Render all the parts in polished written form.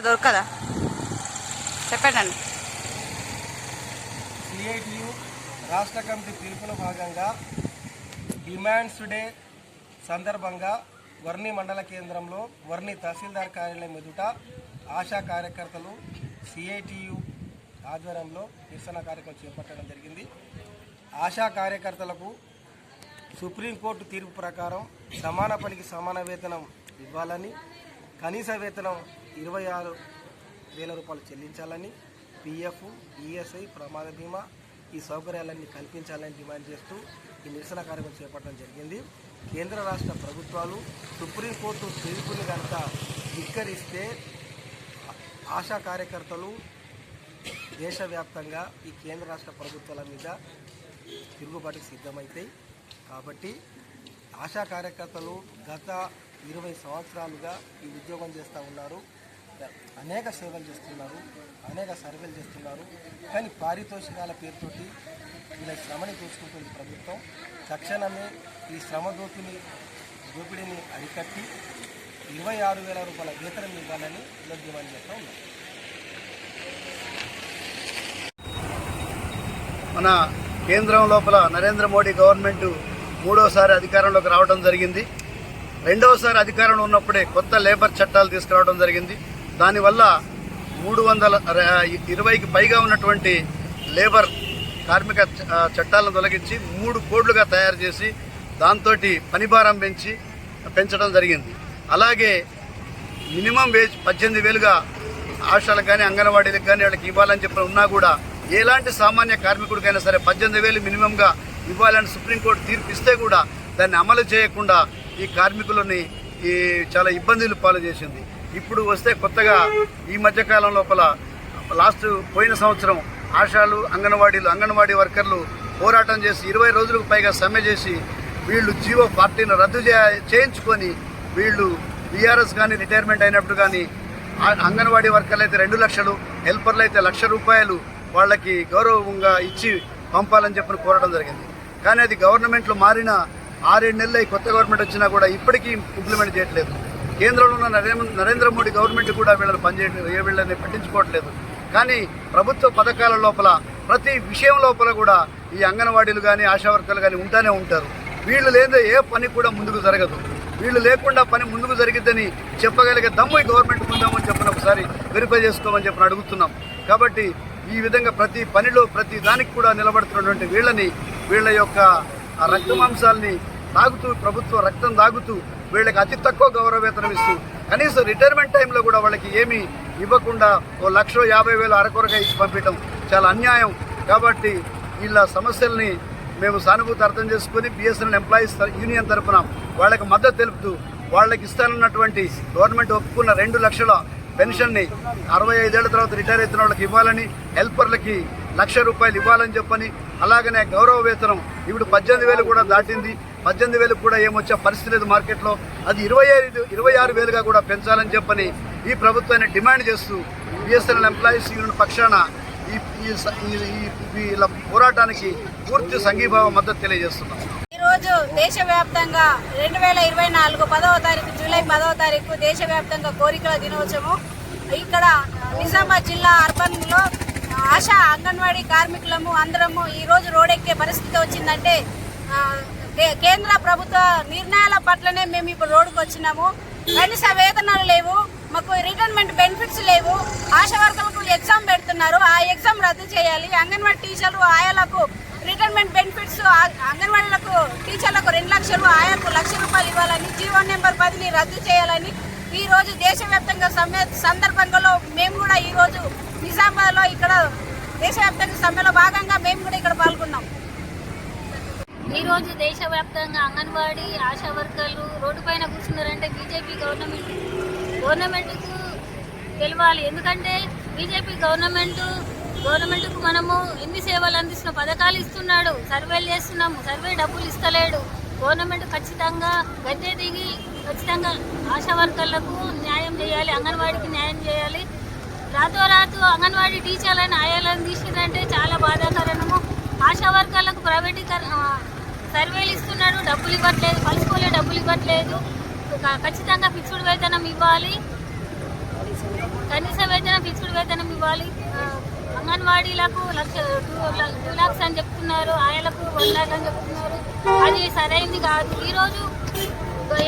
దొరకదా చెప్పండి. సిఐటియు రాష్ట్ర కమిటీ పిలుపులో భాగంగా డిమాండ్స్ డే సందర్భంగా వర్ణి మండల కేంద్రంలో వర్ణి తహసీల్దార్ కార్యాలయం ఎదుట ఆశా కార్యకర్తలు సిఐటియు ఆధ్వర్యంలో నిరసన కార్యక్రమం చేపట్టడం జరిగింది. ఆశా కార్యకర్తలకు సుప్రీంకోర్టు తీర్పు ప్రకారం సమాన పనికి సమాన వేతనం ఇవ్వాలని, కనీస వేతనం 26,000 రూపాయలు చెల్లించాలని, పిఎఫ్, ఈఎస్ఐ, ప్రమాద బీమా ఈ సౌకర్యాలన్నీ కల్పించాలని డిమాండ్ చేస్తూ ఈ నిరసన కార్యక్రమం చేపట్టడం జరిగింది. కేంద్ర రాష్ట్ర ప్రభుత్వాలు సుప్రీంకోర్టు తీర్పుని కనుక ధిక్కరిస్తే ఆశా కార్యకర్తలు దేశవ్యాప్తంగా ఈ కేంద్ర రాష్ట్ర ప్రభుత్వాల మీద తిరుగుబాటుకు సిద్ధమవుతాయి. కాబట్టి ఆశా కార్యకర్తలు గత 20 సంవత్సరాలుగా ఈ ఉద్యోగం చేస్తూ ఉన్నారు, అనేక సేవలు చేస్తున్నారు, అనేక సర్వేలు చేస్తున్నారు. కానీ పారితోషికాల పేరుతోటి వీళ్ళ శ్రమని చూసుకుంటుంది ప్రభుత్వం. తక్షణమే ఈ శ్రమ దోపిడీని అరికట్టి 26,000 రూపాయల వేతనం ఇవ్వాలని వీళ్ళు డిమాండ్ చేస్తూ ఉన్నారు. మన కేంద్రం లోపల నరేంద్ర మోడీ గవర్నమెంట్ మూడోసారి అధికారంలోకి రావడం జరిగింది. రెండవసారి అధికారంలో ఉన్నప్పుడే కొత్త లేబర్ చట్టాలు తీసుకురావడం జరిగింది. దానివల్ల 320కి పైగా ఉన్నటువంటి లేబర్ కార్మిక చట్టాలను తొలగించి 3 కోడ్లుగా తయారు చేసి దాంతో పనిభారం పెంచడం జరిగింది. అలాగే మినిమం వేజ్ 18,000గా ఆశాలకు కానీ అంగన్వాడీలకు కానీ వాళ్ళకి ఇవ్వాలని చెప్పి ఉన్నా కూడా ఎలాంటి సామాన్య కార్మికుడికైనా సరే 18,000 మినిమంగా ఇవ్వాలని సుప్రీంకోర్టు తీర్పు ఇస్తే కూడా దాన్ని అమలు చేయకుండా ఈ కార్మికులని చాలా ఇబ్బందులు పాలు చేసింది. ఇప్పుడు వస్తే కొత్తగా ఈ మధ్యకాలం లోపల పోయిన సంవత్సరం ఆశాలు అంగన్వాడీ వర్కర్లు పోరాటం చేసి 20 రోజులకు పైగా సమ్మె చేసి వీళ్ళు జీవో 40ను రద్దు చేయించుకొని వీళ్ళు బీఆర్ఎస్ కానీ రిటైర్మెంట్ అయినప్పుడు కానీ అంగన్వాడీ వర్కర్లు అయితే 2 లక్షలు, హెల్పర్లు అయితే 1,00,000 రూపాయలు వాళ్ళకి గౌరవంగా ఇచ్చి పంపాలని చెప్పి కోరడం జరిగింది. కానీ అది గవర్నమెంట్లో మారిన 6-7 నెలలు కొత్త గవర్నమెంట్ వచ్చినా కూడా ఇప్పటికీ ఇంప్లిమెంట్ చేయట్లేదు. కేంద్రంలో ఉన్న నరేంద్ర మోడీ గవర్నమెంట్ కూడా వీళ్ళని పట్టించుకోవట్లేదు. కానీ ప్రభుత్వ పథకాల లోపల ప్రతి విషయం లోపల కూడా ఈ అంగన్వాడీలు కానీ ఆశా వర్కర్లు కానీ ఉంటూనే ఉంటారు. వీళ్ళు లేదా ఏ పని కూడా ముందుకు జరగదు. వీళ్ళు లేకుండా పని ముందుకు జరిగిద్దని చెప్పగలిగే దమ్ము ఈ గవర్నమెంట్ ఉందామని చెప్పిన ఒకసారి వెరిఫై చేసుకోమని చెప్పిన అడుగుతున్నాం. కాబట్టి ఈ విధంగా ప్రతి పనిలో ప్రతి దానికి కూడా నిలబడుతున్నటువంటి వీళ్ళ యొక్క రక్తమాంసాలని తాగుతూ, ప్రభుత్వ రక్తం తాగుతూ వీళ్ళకి అతి తక్కువ గౌరవ వేతనం ఇస్తూ కనీసం రిటైర్మెంట్ టైంలో కూడా వాళ్ళకి ఏమీ ఇవ్వకుండా 1,50,000 అరకొరగా ఇచ్చి పంపించడం చాలా అన్యాయం. కాబట్టి వీళ్ళ సమస్యల్ని మేము సానుభూతి అర్థం చేసుకుని బిఎస్ఎన్ఎల్ ఎంప్లాయీస్ యూనియన్ తరఫున వాళ్ళకి మద్దతు తెలుపుతూ వాళ్ళకి ఇస్తానన్నటువంటి గవర్నమెంట్ ఒప్పుకున్న 2 లక్షల పెన్షన్ని 65 ఏళ్ల తర్వాత రిటైర్ అవుతున్న వాళ్ళకి ఇవ్వాలని, హెల్పర్లకి 1,00,000 రూపాయలు ఇవ్వాలని చెప్పని, అలాగనే గౌరవ వేతనం ఇప్పుడు 18,000 కూడా దాటింది. 18,000 కూడా ఏమొచ్చే పరిస్థితి లేదు మార్కెట్లో. అది 26,000గా కూడా పెంచాలని చెప్పని ఈ ప్రభుత్వాన్ని డిమాండ్ చేస్తూ బిఎస్ఎన్ఎల్ ఎంప్లాయీస్ యూనియన్ పక్షాన వీళ్ళ పోరాటానికి పూర్తి సంఘీభావ మద్దతు తెలియజేస్తున్నాం. ఈరోజు దేశవ్యాప్తంగా 2024 10వ తారీఖు జూలై 10వ తారీఖు దేశవ్యాప్తంగా కోరికల దినోత్సవం. ఇక్కడ నిజామాబాద్ జిల్లా అర్బన్లో ఆశా అంగన్వాడీ కార్మికులము అందరము ఈరోజు రోడ్డెక్కే పరిస్థితి వచ్చిందంటే కేంద్ర ప్రభుత్వ నిర్ణయాల పట్లనే మేము ఇప్పుడు రోడ్డుకు వచ్చినాము. కనీస వేతనాలు లేవు, మాకు రిటైర్మెంట్ బెనిఫిట్స్ లేవు. ఆశా వర్కర్లకు ఎగ్జామ్ పెడుతున్నారు, ఆ ఎగ్జామ్ రద్దు చేయాలి. అంగన్వాడీ టీచర్లు ఆయాలకు రిటైర్మెంట్ బెనిఫిట్స్, అంగన్వాడీలకు టీచర్లకు 2 లక్షలు, ఆయాలకు 1,00,000 రూపాయలు ఇవ్వాలని, జీవో నెంబర్ 10ని రద్దు చేయాలని ఈరోజు దేశవ్యాప్తంగా సమ్మె సందర్భంలో మేము కూడా ఈరోజు నిజామాబాద్లో ఇక్కడ దేశవ్యాప్తంగా సమ్మెలో భాగంగా మేము కూడా ఇక్కడ పాల్గొన్నాం. ఈరోజు దేశవ్యాప్తంగా అంగన్వాడీ ఆశా వర్కర్లు రోడ్డు పైన కూర్చున్నారంటే బీజేపీ గవర్నమెంట్కు తెలవాలి. ఎందుకంటే బీజేపీ గవర్నమెంట్కు మనము ఎన్ని సేవలు అందిస్తున్న పథకాలు ఇస్తున్నాడు, సర్వేలు చేస్తున్నాము, సర్వే డబ్బులు ఇస్తలేడు. గవర్నమెంట్ ఖచ్చితంగా గద్దె దిగి ఖచ్చితంగా ఆశా వర్కర్లకు న్యాయం చేయాలి, అంగన్వాడీకి న్యాయం చేయాలి. రాతోరాతు అంగన్వాడీ టీచర్లను ఆయాలను తీసిందంటే చాలా బాధాకరము. ఆశా వర్కర్లకు ప్రైవేటీకరణ సర్వేలు ఇస్తున్నాడు, డబ్బులు ఇవ్వట్లేదు, కలుసుకోలే డబ్బులు ఇవ్వట్లేదు. ఖచ్చితంగా ఫిక్స్డ్ వేతనం ఇవ్వాలి. కనీస ఫిక్స్డ్ వేతనం ఇవ్వాలి. అంగన్వాడీలకు 2 lakhs అని చెప్తున్నారు, ఆయలకు 1 lakh అని చెప్తున్నారు. అది సరైనది కాదు. ఈరోజు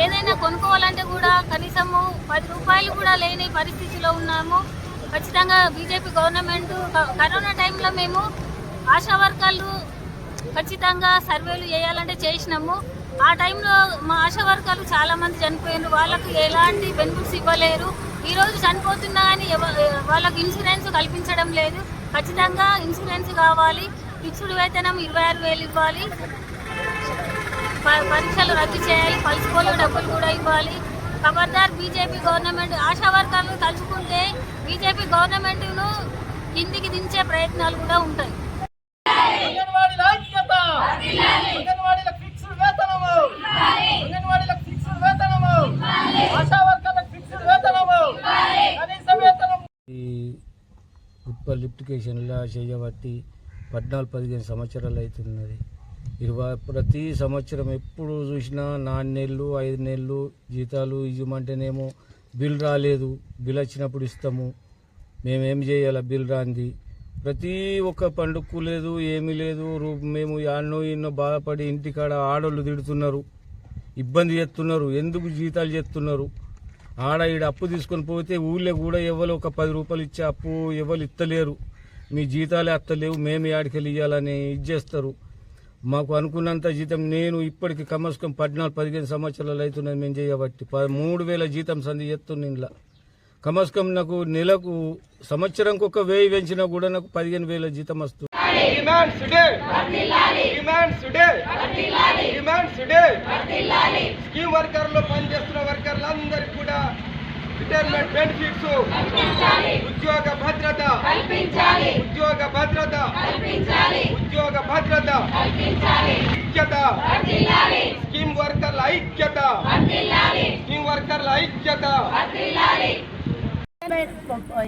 ఏదైనా కొనుక్కోవాలంటే కూడా కనీసము 10 రూపాయలు కూడా లేని పరిస్థితిలో ఉన్నాము. ఖచ్చితంగా బీజేపీ గవర్నమెంట్ కరోనా టైంలో మేము ఆశా వర్కర్లు ఖచ్చితంగా సర్వేలు చేయాలంటే చేసినాము. ఆ టైంలో మా ఆశా వర్కర్లు చాలామంది చనిపోయారు. వాళ్ళకు ఎలాంటి బెనిఫిట్స్ ఇవ్వలేరు. ఈరోజు చనిపోతున్నా కానీ వాళ్ళకు ఇన్సూరెన్స్ కల్పించడం లేదు. ఖచ్చితంగా ఇన్సూరెన్స్ కావాలి. ఫిక్స్డ్ వేతనం 26,000 ఇవ్వాలి. పరీక్షలు రద్దు చేయాలి. పల్స్ పోలియో డబ్బులు కూడా ఇవ్వాలి. ఖబర్దార్ బీజేపీ గవర్నమెంట్. ఆశా వర్కర్లు తలుచుకుంటే బీజేపీ గవర్నమెంట్ను కిందికి దించే ప్రయత్నాలు కూడా ఉంటాయి. ఈ ఉత్పల్ లిఫ్టికేషన్లా చేయబట్టి 14-15 సంవత్సరాలు అవుతున్నది. ప్రతి సంవత్సరం ఎప్పుడు చూసినా 4 నెలలు 5 నెలలు జీతాలు ఇవ్వమంటేనేమో బిల్ రాలేదు, బిల్ వచ్చినప్పుడు ఇస్తాము, మేమేం చేయాలి బిల్ రాంది. ప్రతి ఒక్క పండుగకు లేదు, ఏమీ లేదు. మేము ఎన్నో బాధపడి ఇంటికాడ ఆడోళ్ళు తిడుతున్నారు, ఇబ్బంది చేస్తున్నారు. ఎందుకు జీతాలు చేస్తున్నారు? ఆడ ఈడ అప్పు తీసుకొని పోతే ఊళ్ళో కూడా ఎవరు ఒక 10 రూపాయలు ఇచ్చే అప్పు ఎవరు ఇస్తలేరు. మీ జీతాలే అత్తలేవు, మేము యాడికెళ్ళి ఇవ్వాలని ఇచ్చేస్తారు. మాకు అనుకున్నంత జీతం నేను ఇప్పటికి కమస్కం 14-15 సంవత్సరాలు అవుతున్నది మేము చేయబట్టి 3,000 జీతం సంధి చేస్తున్నాను. ఇంట్లో కమస్కం నాకు నెలకు సంవత్సరంకి 1,000 పెంచినా కూడా నాకు 15,000 జీతం వస్తుంది. స్కీమ్ వర్కర్లు పనిచేస్తున్న వర్కర్లందరికీ కూడా రిటైర్మెంట్ బెనిఫిట్స్, ఉద్యోగ భద్రత, ఉద్యోగ భద్రత, ఉద్యోగ భద్రత, ఐక్యత, స్కీమ్ వర్కర్ల ఐక్యత, స్కీమ్ వర్కర్ల ఐక్యత.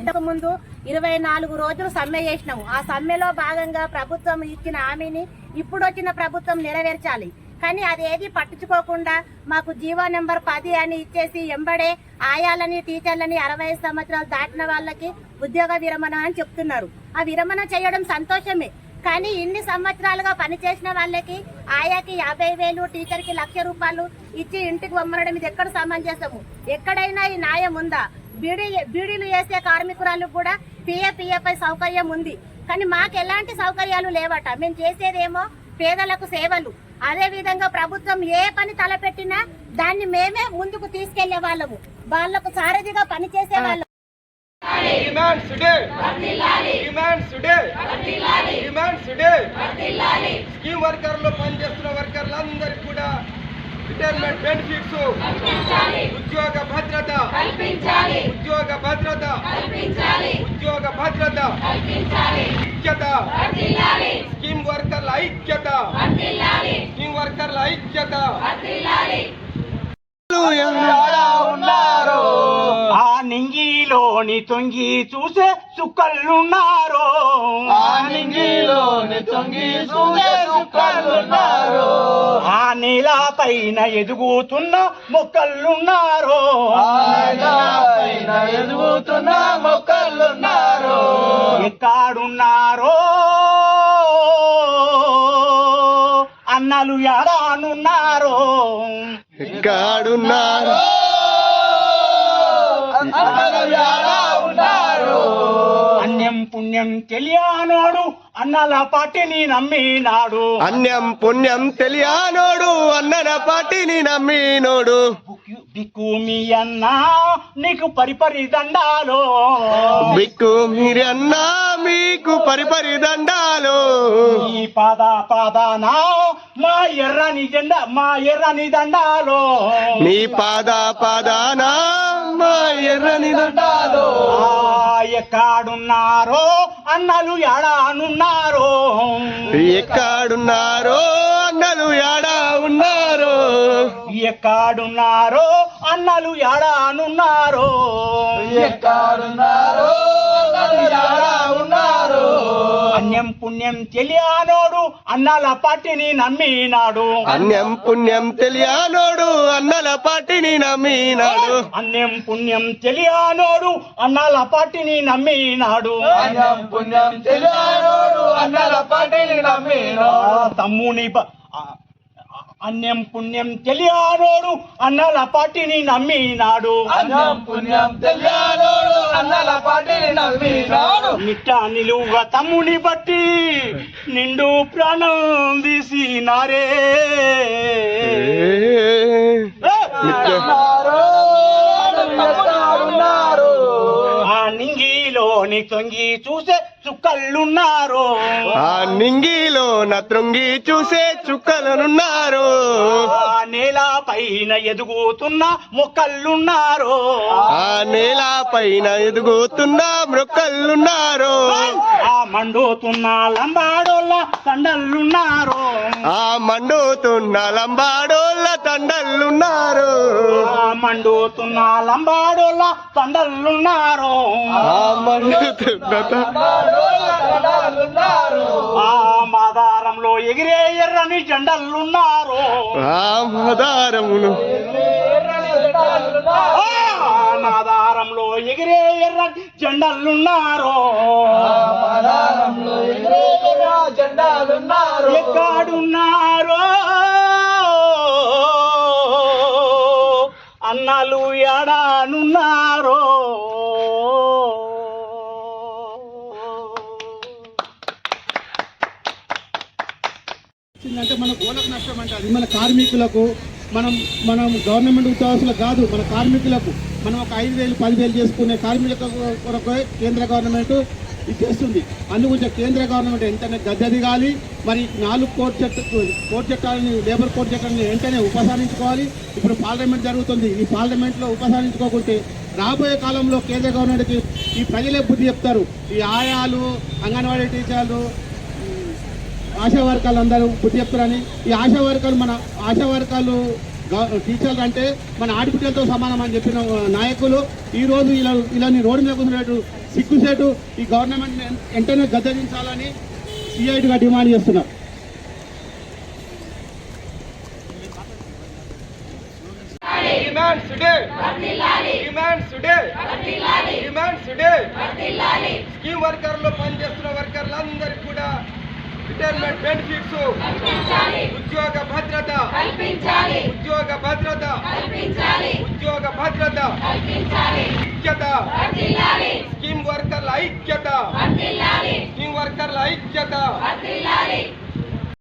ఇంతకు ముందు 24 రోజులు సమ్మె చేసినాము. ఆ సమ్మెలో భాగంగా ప్రభుత్వం ఇచ్చిన హామీని ఇప్పుడు వచ్చిన ప్రభుత్వం నెరవేర్చాలి. కానీ అది ఏది పట్టించుకోకుండా మాకు జీవో నెంబర్ 10 అని ఇచ్చేసి ఎంబడే ఆయాలని టీచర్లని 65 సంవత్సరాలు దాటిన వాళ్ళకి ఉద్యోగ విరమణ అని చెప్తున్నారు. ఆ విరమణ చేయడం సంతోషమే, కానీ ఇన్ని సంవత్సరాలుగా పనిచేసిన వాళ్ళకి ఆయాకి 50,000 టీచర్కి 1,00,000 రూపాయలు ఇచ్చి ఇంటికి పంపడం ఇది ఎక్కడ సమంజసము? ఎక్కడైనా ఈ న్యాయం ఉందా? బీడీలు వేసే కార్మికురాలకు కూడా పిఎఫ్ఐ సౌకర్యం ఉంది, కానీ మాకు ఎలాంటి సౌకర్యాలు లేవట. మేము చేసేదేమో పేదలకు సేవలు. అదే విధంగా ప్రభుత్వం ఏ పని తలపెట్టినా దాన్ని మేమే ముందుకు తీసుకెళ్లే వాళ్ళము, వాళ్లకు సారథిగా పనిచేసే వాళ్ళము. స్కీమ్ వర్కర్లు పనిచేస్తున్న వర్కర్లందరికీ కూడా రిటైర్మెంట్ బెనిఫిట్స్, ఉద్యోగ భద్రత, ఉద్యోగ భద్రత, ఉద్యోగ భద్రత, ఐక్యత, స్కీమ్ వర్కర్ల ఐక్యత, స్కీమ్ వర్కర్ల ఐక్యత. ఉన్నారు ఆ నింగిలోని తొంగి చూసే చుక్కలున్నారు, ఆ నింగిలోని తొంగి చూసే చుక్కలున్నారు, ఆ నేల పైన ఎదుగుతున్న మొక్కలున్నారు, పైన ఎదుగుతున్న మొక్కలున్నారు. ఎక్కడున్నారో అన్నలు ఎడానున్నారో, ఎక్కడున్నారు అన్యం పుణ్యం తెలియనోడు అన్నల పాటిని నమ్మినాడు, అన్యం పుణ్యం తెలియనోడు అన్నల పాటిని నమ్మినోడు. బిక్కు మీ అన్నా నీకు పరిపరి దండాలో, బిక్కు మీరన్నా మీకు పరిపరి దండాలు. ఈ పాదానా మా ఎర్రని జెండా మా ఎర్రని దండాలో, నీ పాదానా మా ఎర్రని దండాలు. ఎక్కడున్నారో అన్నలు ఎడానున్నారో, ఎక్కడున్నారో అన్నలు ఎడా ఉన్నారు, ఎక్కడున్నారో అన్నలు ఎడానున్నారో, ఎక్కడున్నారో అన్నలు ఎడా ఉన్నారు. అన్యం అన్యం పుణ్యం తెలియనోడు అన్నాల పార్టీని నమ్మినాడు. అన్యం పుణ్యం తెలియనోడు అన్నల పార్టీని నమ్మినాడు. అన్యం పుణ్యం తెలియనోడు అన్నాల పార్టీని నమ్మినాడు. అన్యం పుణ్యం తెలియనోడు అన్నల పార్టీని నమ్మినాడు. తమ్ముని అన్యం పుణ్యం తెలియనోడు అన్నల పార్టీని నమ్మినాడు. అన్యం పుణ్యం తెలియనోడు అన్నల పార్టీని నమ్మినాడు. నిట్ట నిలువుగా తమ్ముని బట్టి నిండు ప్రాణం తీసినారే. ఆ నింగిలోని తొంగి చూసే చుక్కలున్నారు. ఆ నింగిలో నత్రొంగి చూసే చుక్కలున్నారు. ఆ నేల పైన ఎదుగుతున్న మొక్కలున్నారు. ఆ నేల పైన ఎదుగుతున్న మొక్కలున్నారు. ఆ మండుతున్న లంబాడోళ్ళ తండలున్నారు. ఆ మండుతున్న లంబాడోళ్ళ తండలున్నారు. ఆ మండుతున్న లంబాడోళ్ళ తండలున్నారు. ఆ మండుతున్న ఆ మాదారంలో ఎగిరే ఎర్రని జెండలున్నారు. ఆ మాదారమును మాదారంలో ఎగిరే ఎర్రని జెండలున్నారు. ఎక్కడున్నారో అన్నాలు ఎడానున్నారో. అంటే మన గోలకు నష్టం అంటే అది మన కార్మికులకు, మనం గవర్నమెంట్ ఉద్యోగస్తులకు కాదు, మన కార్మికులకు మనం ఒక 5,000 10,000 చేసుకునే కార్మికుల కొరకు కేంద్ర గవర్నమెంట్ ఇది చేస్తుంది. అందుగురించి కేంద్ర గవర్నమెంట్ వెంటనే గద్దె దిగాలి. మరి 4 కోడ్ చట్టాలని, లేబర్ కోడ్ చట్టాలని వెంటనే ఉపసంహరించుకోవాలి. ఇప్పుడు పార్లమెంట్ జరుగుతుంది. ఈ పార్లమెంట్లో ఉపసంహరించుకోకుంటే రాబోయే కాలంలో కేంద్ర గవర్నమెంట్కి ఈ ప్రజలే బుద్ధి చెప్తారు. ఈ ఆయాలు, అంగన్వాడీ టీచర్లు, ఆశా వర్గాలు అందరూ బుద్ధి చెప్తారని. ఈ ఆశా వర్గాలు, మన ఆశా వర్గాలు టీచర్లు అంటే మన ఆడపిల్లలతో సమానం అని చెప్పిన నాయకులు ఈరోజు ఇలా రోడ్డు మీద కూర్చున్నట్టు సిగ్గుసేటు ఈ గవర్నమెంట్ వెంటనే గద్దెదించాలని సిఐటిగా డిమాండ్ చేస్తున్నారు. స్కీమ్ వర్కర్లు పనిచేస్తున్న వర్కర్లందరికీ కూడా రిటైర్మెంట్ బెనిఫిట్స్, ఉద్యోగ భద్రత, ఉద్యోగ భద్రత, ఉద్యోగ భద్రత, ఐక్యత, స్కీమ్ వర్కర్ల ఐక్యత, స్కీమ్ వర్కర్ల ఐక్యత.